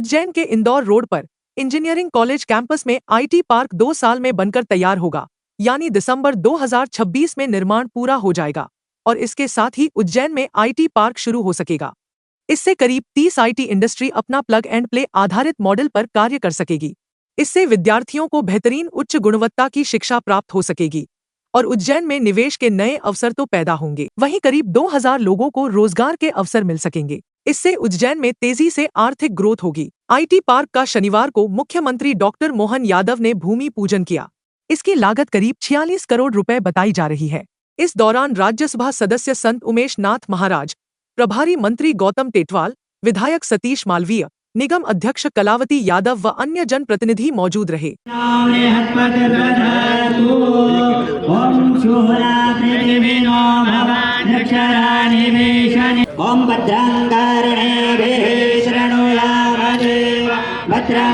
उज्जैन के इंदौर रोड पर engineering college campus में आईटी पार्क 2 साल में बनकर तैयार होगा, यानी दिसंबर 2026 में निर्माण पूरा हो जाएगा और इसके साथ ही उज्जैन में आईटी पार्क शुरू हो सकेगा। इससे करीब 30 आईटी इंडस्ट्री अपना प्लग एंड प्ले आधारित मॉडल पर कार्य कर सकेगी। इससे विद्यार्थियों को बेहतरीन उच्च गुणवत्ता की शिक्षा प्राप्त हो सकेगी और उज्जैन में निवेश के नए अवसर तो पैदा होंगे, वहीं करीब 2000 लोगों को रोजगार के अवसर मिल सकेंगे। इससे उज्जैन में तेजी से आर्थिक ग्रोथ होगी। आईटी पार्क का शनिवार को मुख्यमंत्री डॉक्टर मोहन यादव ने भूमि पूजन किया। इसकी लागत करीब 46 करोड़ रुपए बताई जा रही है। इस दौरान राज्यसभा सदस्य संत उमेश नाथ महाराज, प्रभारी मंत्री गौतम टेटवाल, विधायक सतीश मालवीय, निगम अध्यक्ष कलावती यादव व अन्य जनप्रतिनिधि मौजूद रहे। ओम भद्रं कर्णेभिः शृणुयामदेव भद्रं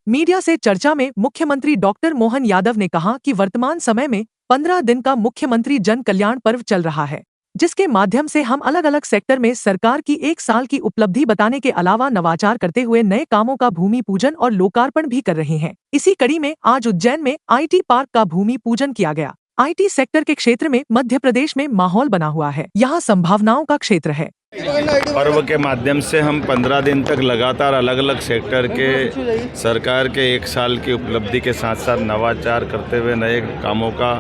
मीडिया से चर्चा में मुख्यमंत्री डॉक्टर मोहन यादव ने कहा कि वर्तमान समय में 15 दिन का मुख्यमंत्री जन कल्याण पर्व चल रहा है, जिसके माध्यम से हम अलग अलग सेक्टर में सरकार की 1 साल की उपलब्धि बताने के अलावा नवाचार करते हुए नए कामों का भूमि पूजन और लोकार्पण भी कर रहे हैं। इसी कड़ी में आज उज्जैन में आईटी पार्क का भूमि पूजन किया गया। आईटी सेक्टर के क्षेत्र में मध्य प्रदेश में माहौल बना हुआ है, यहाँ संभावनाओं का क्षेत्र है। पर्व के माध्यम से हम 15 दिन तक लगातार अलग अलग सेक्टर के सरकार के 1 साल की उपलब्धि के साथ साथ नवाचार करते हुए नए कामों का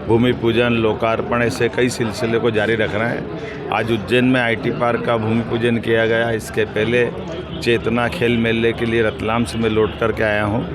भूमि पूजन, लोकार्पण, ऐसे कई सिलसिले को जारी रख रहे हैं। आज उज्जैन में आईटी पार्क का भूमि पूजन किया गया। इसके पहले चेतना खेल मेले के लिए रतलाम से मैं लौट करके आया हूँ।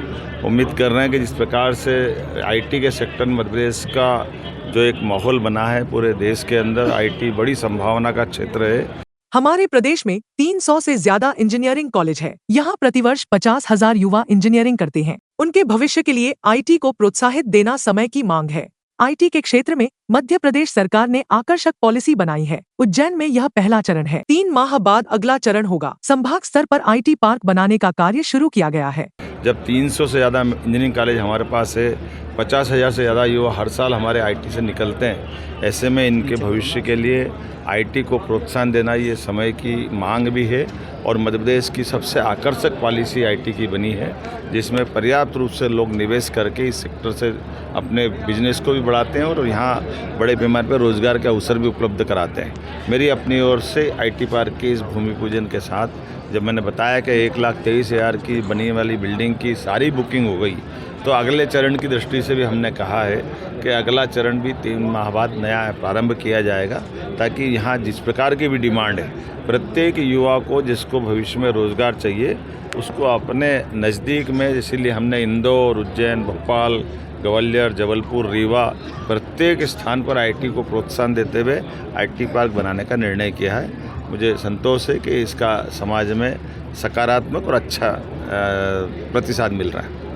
उम्मीद कर रहे हैं कि जिस प्रकार से आईटी के सेक्टर में मध्य प्रदेश का जो एक माहौल बना है, पूरे देश के अंदर आईटी बड़ी संभावना का क्षेत्र है। हमारे प्रदेश में 300 से ज्यादा इंजीनियरिंग कॉलेज है। यहाँ प्रतिवर्ष 50,000 युवा इंजीनियरिंग करते हैं। उनके भविष्य के लिए आईटी को प्रोत्साहित देना समय की मांग है। आईटी के क्षेत्र में मध्य प्रदेश सरकार ने आकर्षक पॉलिसी बनाई है। उज्जैन में यह पहला चरण है। 3 माह बाद अगला चरण होगा। संभाग स्तर पर आईटी पार्क बनाने का कार्य शुरू किया गया है। जब 300 से ज़्यादा इंजीनियरिंग कॉलेज हमारे पास है, 50,000 से ज़्यादा युवा हर साल हमारे आईटी से निकलते हैं, ऐसे में इनके भविष्य के लिए आईटी को प्रोत्साहन देना ये समय की मांग भी है और मध्य प्रदेश की सबसे आकर्षक पॉलिसी आईटी की बनी है, जिसमें पर्याप्त रूप से लोग निवेश करके इस सेक्टर से अपने बिजनेस को भी बढ़ाते हैं और यहाँ बड़े पैमाने पर रोजगार के अवसर भी उपलब्ध कराते हैं। मेरी अपनी ओर से आईटी पार्क के इस भूमि पूजन के साथ जब मैंने बताया कि 1,23,000 की बनने वाली बिल्डिंग की सारी बुकिंग हो गई, तो अगले चरण की दृष्टि से भी हमने कहा है कि अगला चरण भी 3 माह बाद नया प्रारंभ किया जाएगा, ताकि यहाँ जिस प्रकार की भी डिमांड है, प्रत्येक युवा को जिसको भविष्य में रोज़गार चाहिए उसको अपने नज़दीक में, इसीलिए हमने इंदौर, उज्जैन, भोपाल, ग्वालियर, जबलपुर, रीवा प्रत्येक स्थान पर आईटी को प्रोत्साहन देते हुए आईटी पार्क बनाने का निर्णय किया है। मुझे संतोष है कि इसका समाज में सकारात्मक और अच्छा प्रतिसाद मिल रहा है।